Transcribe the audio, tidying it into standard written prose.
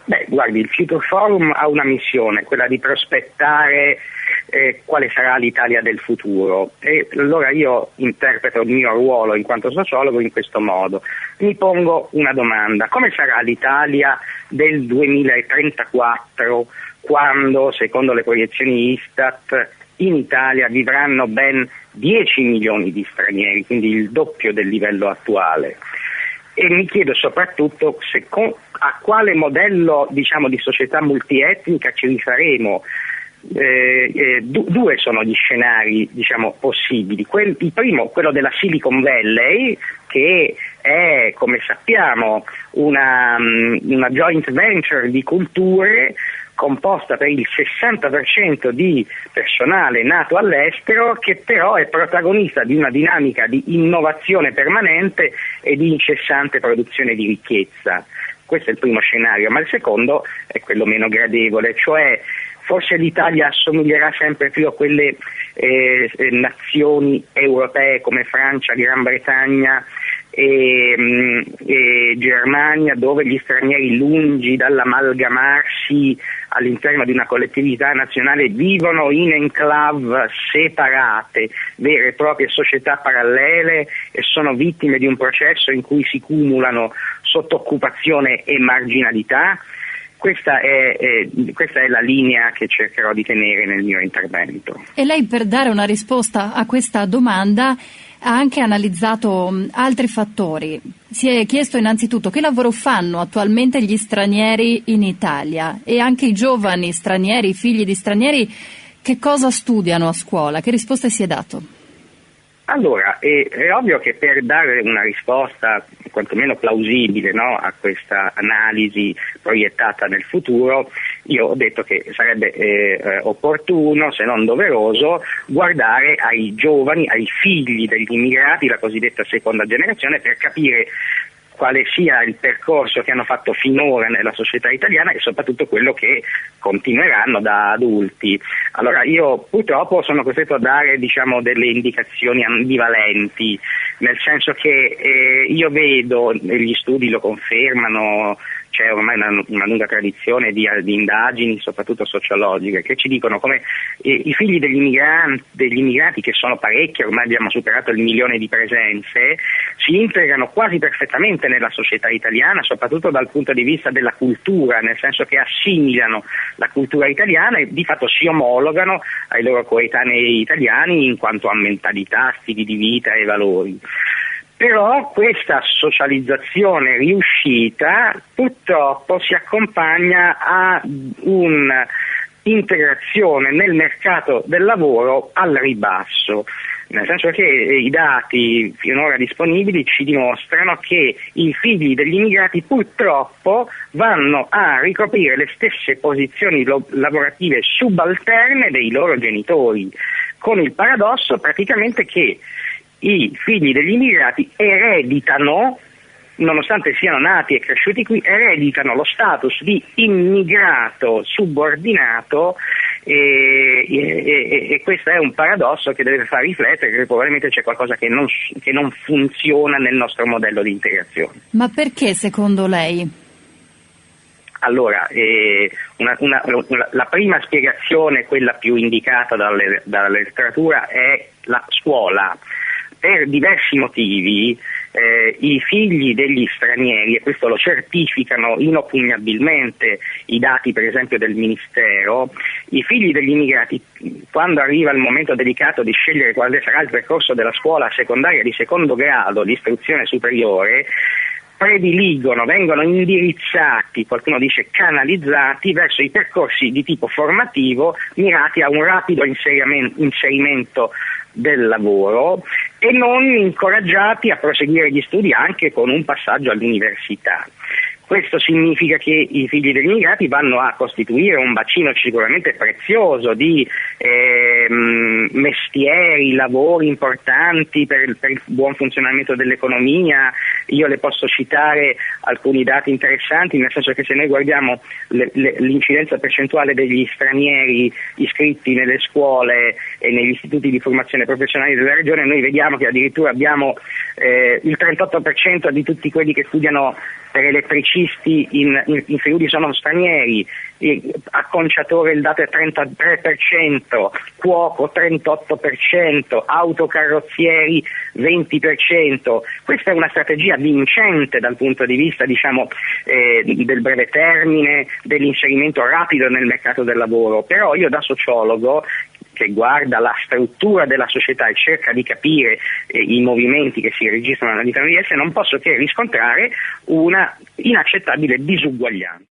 Beh, guardi, il Future Forum ha una missione, quella di prospettare quale sarà l'Italia del futuro, e allora io interpreto il mio ruolo in quanto sociologo in questo modo. Mi pongo una domanda: come sarà l'Italia del 2034, quando, secondo le proiezioni Istat, in Italia vivranno ben 10 milioni di stranieri, quindi il doppio del livello attuale? E mi chiedo soprattutto a quale modello, diciamo, di società multietnica ci rifaremo. Due sono gli scenari, diciamo, possibili. Il primo, quello della Silicon Valley, che è, come sappiamo, una joint venture di culture composta per il 60% di personale nato all'estero, che però è protagonista di una dinamica di innovazione permanente e di incessante produzione di ricchezza. Questo è il primo scenario, ma il secondo è quello meno gradevole, cioè forse l'Italia assomiglierà sempre più a quelle nazioni europee come Francia, Gran Bretagna e Germania, dove gli stranieri, lungi dall'amalgamarsi all'interno di una collettività nazionale, vivono in enclave separate, vere e proprie società parallele, e sono vittime di un processo in cui si cumulano sottoccupazione e marginalità. Questa è la linea che cercherò di tenere nel mio intervento. E lei, per dare una risposta a questa domanda, ha anche analizzato altri fattori. Si è chiesto innanzitutto che lavoro fanno attualmente gli stranieri in Italia, e anche i giovani stranieri, i figli di stranieri, che cosa studiano a scuola, che risposte si è dato? Allora, è ovvio che per dare una risposta quantomeno plausibile, no, a questa analisi proiettata nel futuro, io ho detto che sarebbe opportuno, se non doveroso, guardare ai giovani, ai figli degli immigrati, la cosiddetta seconda generazione, per capire quale sia il percorso che hanno fatto finora nella società italiana e soprattutto quello che continueranno da adulti. Allora, io purtroppo sono costretto a dare, diciamo, delle indicazioni ambivalenti, nel senso che io vedo, e gli studi lo confermano, c'è ormai una lunga tradizione di indagini, soprattutto sociologiche, che ci dicono come i figli degli immigrati, che sono parecchi, ormai abbiamo superato il 1 milione di presenze, si integrano quasi perfettamente nella società italiana, soprattutto dal punto di vista della cultura, nel senso che assimilano la cultura italiana e di fatto si omologano ai loro coetanei italiani in quanto a mentalità, stili di vita e valori. Però questa socializzazione riuscita purtroppo si accompagna a un'integrazione nel mercato del lavoro al ribasso, nel senso che i dati finora disponibili ci dimostrano che i figli degli immigrati purtroppo vanno a ricoprire le stesse posizioni lavorative subalterne dei loro genitori, con il paradosso praticamente che i figli degli immigrati ereditano, nonostante siano nati e cresciuti qui, ereditano lo status di immigrato subordinato e questo è un paradosso che deve far riflettere che probabilmente c'è qualcosa che non funziona nel nostro modello di integrazione. Ma perché, secondo lei? Allora, la prima spiegazione, quella più indicata dalla letteratura, è la scuola. Per diversi motivi i figli degli stranieri, e questo lo certificano inoppugnabilmente i dati per esempio del Ministero, i figli degli immigrati, quando arriva il momento delicato di scegliere quale sarà il percorso della scuola secondaria di secondo grado, l'istruzione superiore, vengono indirizzati, qualcuno dice canalizzati, verso i percorsi di tipo formativo mirati a un rapido inserimento del lavoro e non incoraggiati a proseguire gli studi anche con un passaggio all'università. Questo significa che i figli degli immigrati vanno a costituire un bacino sicuramente prezioso di mestieri, lavori importanti per il buon funzionamento dell'economia, io le posso citare alcuni dati interessanti, nel senso che se noi guardiamo l'incidenza percentuale degli stranieri iscritti nelle scuole e negli istituti di formazione professionale della regione, noi vediamo che addirittura abbiamo il 38% di tutti quelli che studiano per elettricisti in Friuli sono stranieri, acconciatore il dato è 33%, cuoco 38%, autocarrozzieri 20%. Questa è una strategia vincente dal punto di vista del breve termine, dell'inserimento rapido nel mercato del lavoro, però io da sociologo che guarda la struttura della società e cerca di capire i movimenti che si registrano all'interno di esse, non posso che riscontrare una inaccettabile disuguaglianza.